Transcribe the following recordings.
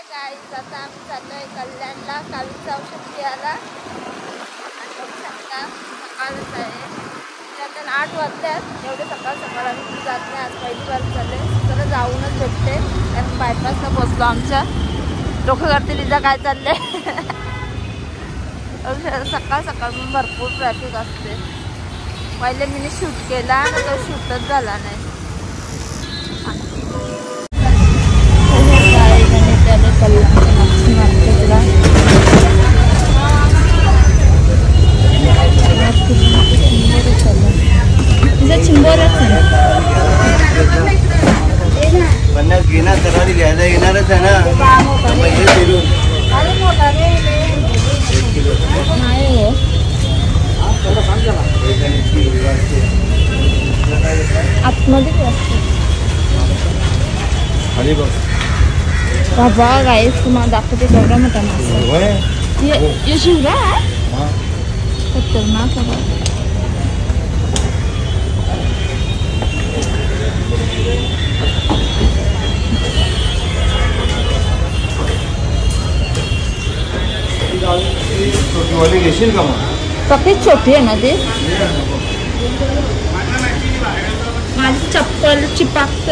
Guys आता आम्ही चाललोय कल्याणला कावीचं औषध घ्यायला आणि बघू शकता सकाळच आहे. आता 8 वाजल्यात. एवढे सकाळ सकाळ आम्ही जात नाही. आज पहिली बार चालले तर जाऊनच भेटते. कारण बायपासला पोचलो आमच्या. डोकं करते लिजा काय चाललंय. सकाळ सकाळ पण भरपूर ट्रॅफिक असते. पहिले मी शूट केला आणि तो शूटच झाला नाही. येणारच आहे ना. बाबा गाईस तुम्हाला दाखवते केवढा मोठा मासा. ये शिवरा आहे खतरनाक आहे. पक्की छोटी आहे ना ती. माझी चप्पल चिपाकत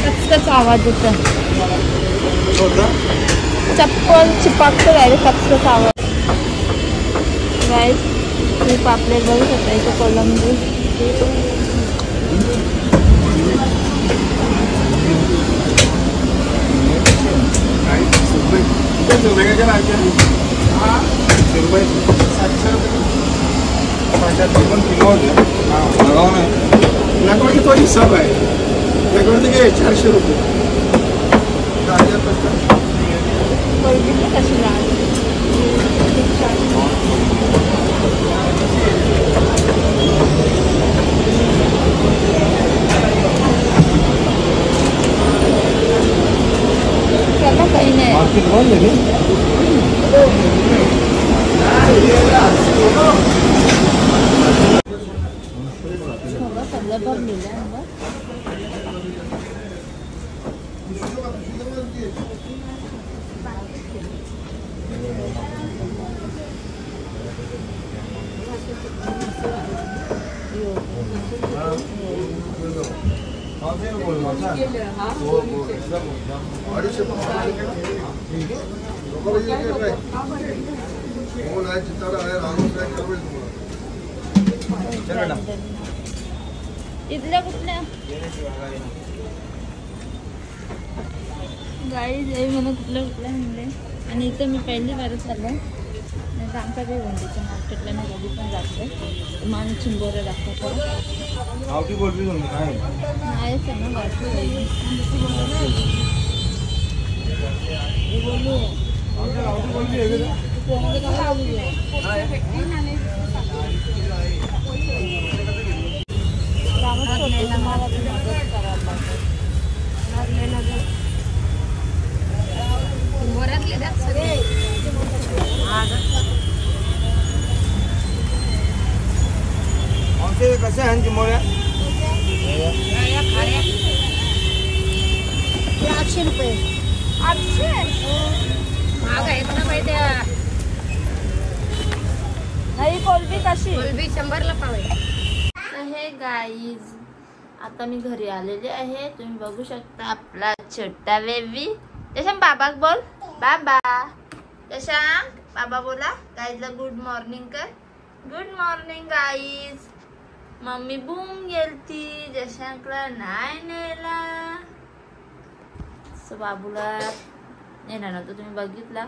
कचकच आवाज येतो. चप्पल चिपाकत डायरेक्ट कचकच आवाज. गाईस मी पापलेट बघू शकता इथे कोलंबी. तो हिसाब आहे. 400 रुपये. कशी काही नाही. इथल्या कुठल्या गाईज मला कुठल्या कुठल्या म्हणले. आणि इथं मी पहिली बार चाललं नाही तर आमच्या काही वंडीच्या मार्केटला मी कधी पण जाते. मान चिंबोऱ्या दाखवतो आहेच ना गाठी कसे आहे चिंबोऱ्या. 800 रुपये. 800 महाग आहेत ना बाई त्या. नाही कोलबी कशी. कोलबी 100ला पाव आहे. गाईज आता मी घरी आलेले आहे. तुम्ही बघू शकता आपला छोटा बेबी. जशा बाबा बोल बाबा. जशा बाबा बोला. गाईजला गुड मॉर्निंग कर. Good morning guys. Mummy boom गेलती जशांकला नाही नेला. सो बाबूला नेला नव्हतं तुम्ही बघितला.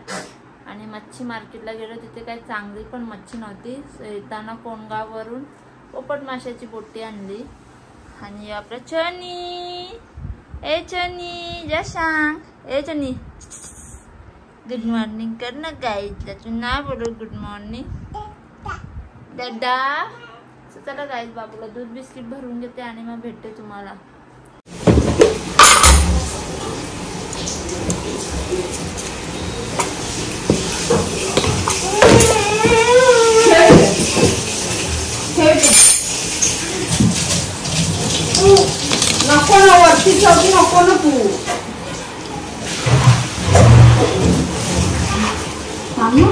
आणि मच्छी मार्केटला गेलो तिथे काही चांगली पण मच्छी नव्हती. येताना कोणगाववरून पोपट माशाची बोटी आणली. आणि आपलं चनी ए चनी जशांक ए चनी गुड मॉर्निंग कर ना गाईज. तू ना बोलो गुड मॉर्निंग दादा. चला गाईज बाबूला दूध बिस्किट भरून घेते आणि मग भेटते तुम्हाला. नको ना वरती चौकी नको ना तू. तुम्ही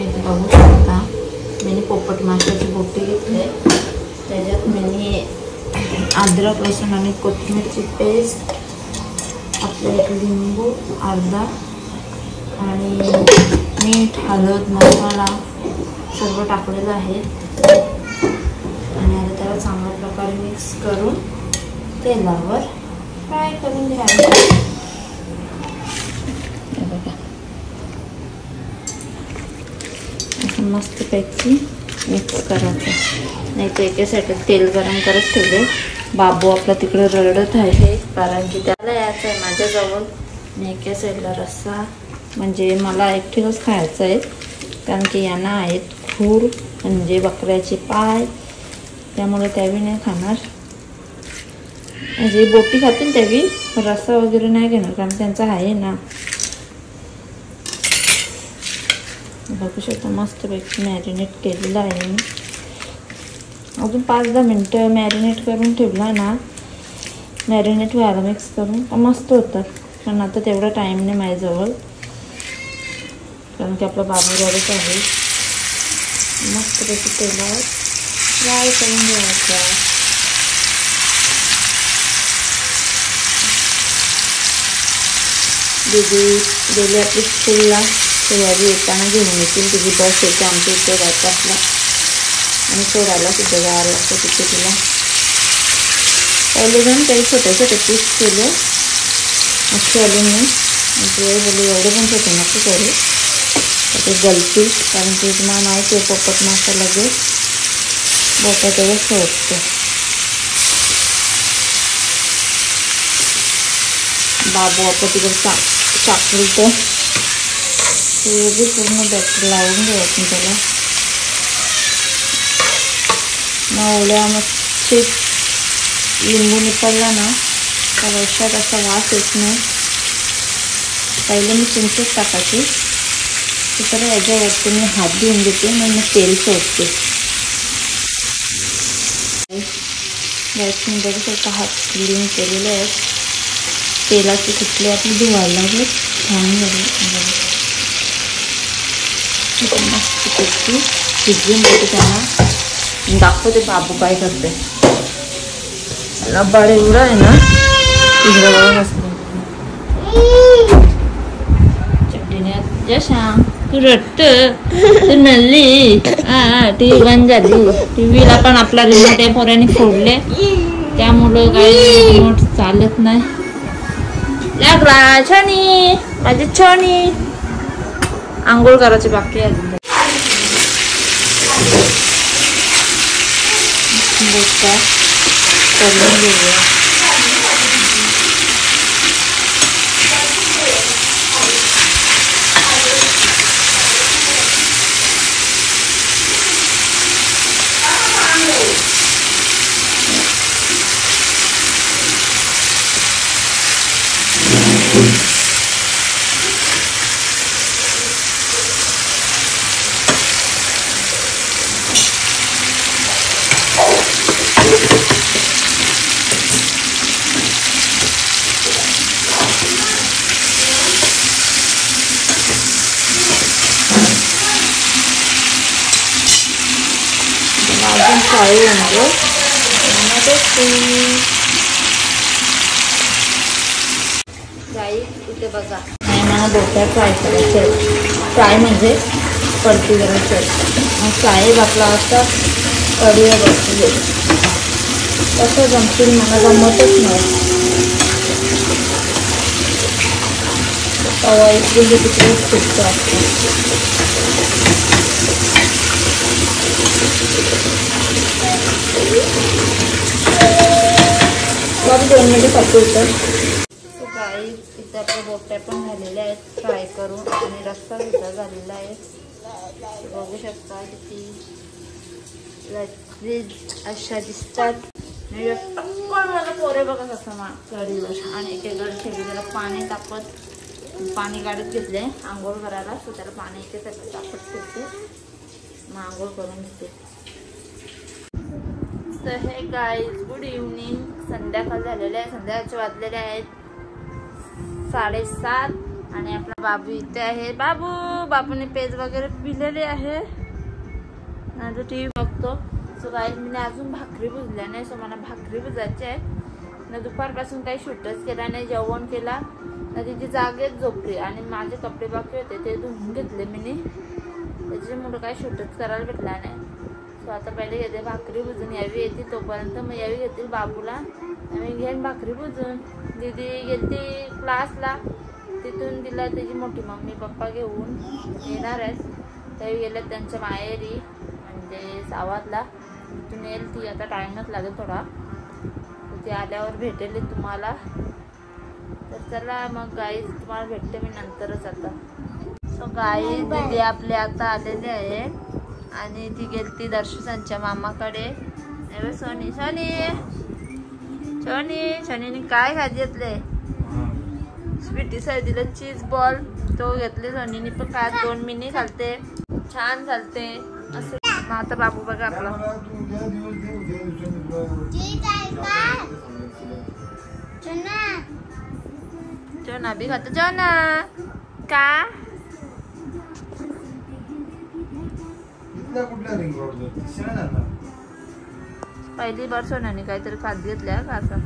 इथे बघू शकता मी पोपट माशाची बोटी घेतली, त्याच्यात मी अद्रक लसूण आणि कोथिंबीरची पेस्ट, आपले लिंबू अर्धा आणि मीठ हळद मसाला सर्व टाकलेलं आहे आणि आता त्याला चांगल्या प्रकारे मिक्स करून तेलावर फ्राय करून घ्यायचं. मस्तपैकी मिक्स करायचं. नाही तर एका साईडला तेल गरम करत ठेवले. बाबू आपला तिकडे रडत आहे कारण की त्याला यायचं आहे माझ्याजवळ. आणि एका साईडला रस्सा म्हणजे मला एकटीलाच खायचं आहे कारण की यांना आहेत खूर म्हणजे बकऱ्याचे पाय, त्यामुळे त्यावेळी नाही खाणार. म्हणजे बोटी खातील त्यावेळी, रस्सा वगैरे नाही घेणार कारण त्यांचा आहे ना. बघू शकता मस्तपैकी मॅरिनेट केलेलं आहे मी. अजून 5-10 मिनटं मॅरिनेट करून ठेवला ना, मॅरिनेट व्हायला मिक्स करून मस्त होतं. कारण आता तेवढा टाईम नाही माझ्याजवळ कारण की आपला बाबू रडत आहे. मस्तपैकी तेलावर फ्राय करून घ्यायचा. दीदी गेली आपली स्कूलला, तयारी येताना घेऊन येतील. तिची बस येते आमच्या इथे रायपासला आणि सोडायला सुद्धा जायला लागतं तिथे तिला. पहिले जाऊन काही छोटे छोटे पीस केले असे आले नाही म्हणजे बोलले एवढे पण छोटे नको करू ते गलती, कारण की तुम्हाला माहिती आहे पोपट मासा लगेच बोटाजवळ सोडतो. बाबू आपलं तिकडे चाकरीचं ते बी पूर्ण बॅटरी लावून घ्यायचं त्याला. मावळ्या मच्छी लिंबू निपडला ना तर रश्श्यात असा वास येत नाही. पहिले मी चिंचच टाकायची, तर याच्यावरती मी हात देऊन देते आणि मग तेल सोडते. गॅसने बघू शकता हात क्लीन केलेले आहेत. तेलाची कुठले आपली धुवायला लागले छान झाले. मस्तपैकी शिजवून देते त्यांना. दाखवते बाबू काय करते. लबाड एवढा आहे ना तिकडे बघा असते चटणी. जशा तू रडत तू नल्ली टी व्ही बंद झाली. टीव्हीला पण आपला रिमोट आहे पोरांनी फोडले त्यामुळं काही रिमोट चालत नाही. लागला छानी माझी छानी. आंघोळ करायची बाकी आहे. बोटा करून घेऊया. फ्राय म्हणजे फ्राय इथे बघा नाही मला बोट्या फ्राय करायचे. फ्राय म्हणजे परती करायचे. मग फ्राय बाटला वाजता कढीवर बसले कसं जमतील मला जमतच नाही. तवा इकडे तिकडे फुटतो असतो. बाबू 2 मिनिटं फक्त होतं. काही इथे आपल्या बोट्या पण झालेल्या आहेत फ्राय करून आणि रस्सा सुद्धा झालेला आहे. बघू शकता किती लजीज अशा दिसतात. मला पोरे बघा कसं कढीवर आणि एकेकडे ठेवली त्याला पाणी तापत पाणी काढत घेतले आंघोळ करायला. सो त्याला पाणी इथे सगळं टाकत घेते, मग आंघोळ करून घेते. तर हे गाईज गुड इव्हनिंग. संध्याकाळ झालेले आहे, संध्याकाळचे वाजलेले आहेत 7:30 आणि आपला बाबू इथे आहे. बाबूने पेज वगैरे पिलेले आहे, आता टी व्ही बघतो. सो गाईज मी अजून भाकरी भुजल्या नाही, सो मला भाकरी भुजायची आहे ना. दुपारपासून काही शूटच केला नाही, जेवण केला ना, तिची जागेत झोपली आणि माझे कपडे बाकी होते ते धुवून घेतले मी, त्याच्यामुळे काही शूटच करायला भेटला नाही. सो आता पहिले घेते भाकरी भुजून, यावी येते तोपर्यंत मग यावी घेतील बाबूला, आम्ही घेईन भाकरी भुजून. दीदी गेली क्लासला, तिथून तिला त्याची मोठी मम्मी पप्पा घेऊन येणार आहेत. त्यावेळी गेल्या त्यांच्या माहेरी म्हणजे सावातला, तिथून येईल ती. आता टाईमच लागेल थोडा, ते आल्यावर भेटेल तुम्हाला. तर चला मग गाईज तुम्हाला भेटते मी नंतरच आता. सो गाईज दीदी आपले आता आलेले आहे आणि ती गेलती दर्शनांच्या मामाकडे. सोनी सोनी सोनी सोनीने काय घेतले? स्वीटी दिला चीज बॉल, तो घेतले सोनीने. पण काय 2 मिनी चालते, छान चालते असं. मग आता बाबू बघा आपला चोना बी खातो. चोना का पहिली बार सोन्याने काहीतरी खात घेतल्या का असं.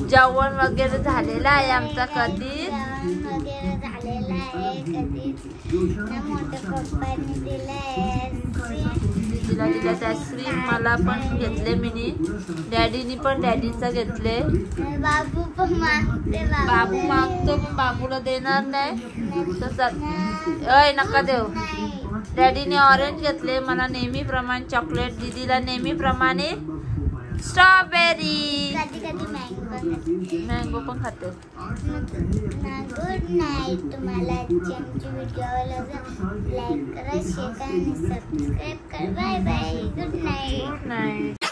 जेवण वगैरे झालेलं आहे आमचा कधीच. तिला दिल्यात आईस्क्रीम, मला पण घेतले मिनी, डॅडीनी पण डॅडीचा घेतले. बाबू मागतो पण बाबूला देणार नाही तसं. अय नका देऊ. डॅडीने ऑरेंज घेतले, मला नेहमीप्रमाणे चॉकलेट, दीदीला नेहमीप्रमाणे स्ट्रॉबेरी, मँगो पण खाते. Good night. तुम्हाला आमची व्हिडिओला लाईक करा, शेअर करा आणि सबस्क्राईब करा. Bye bye. Good night. Good night.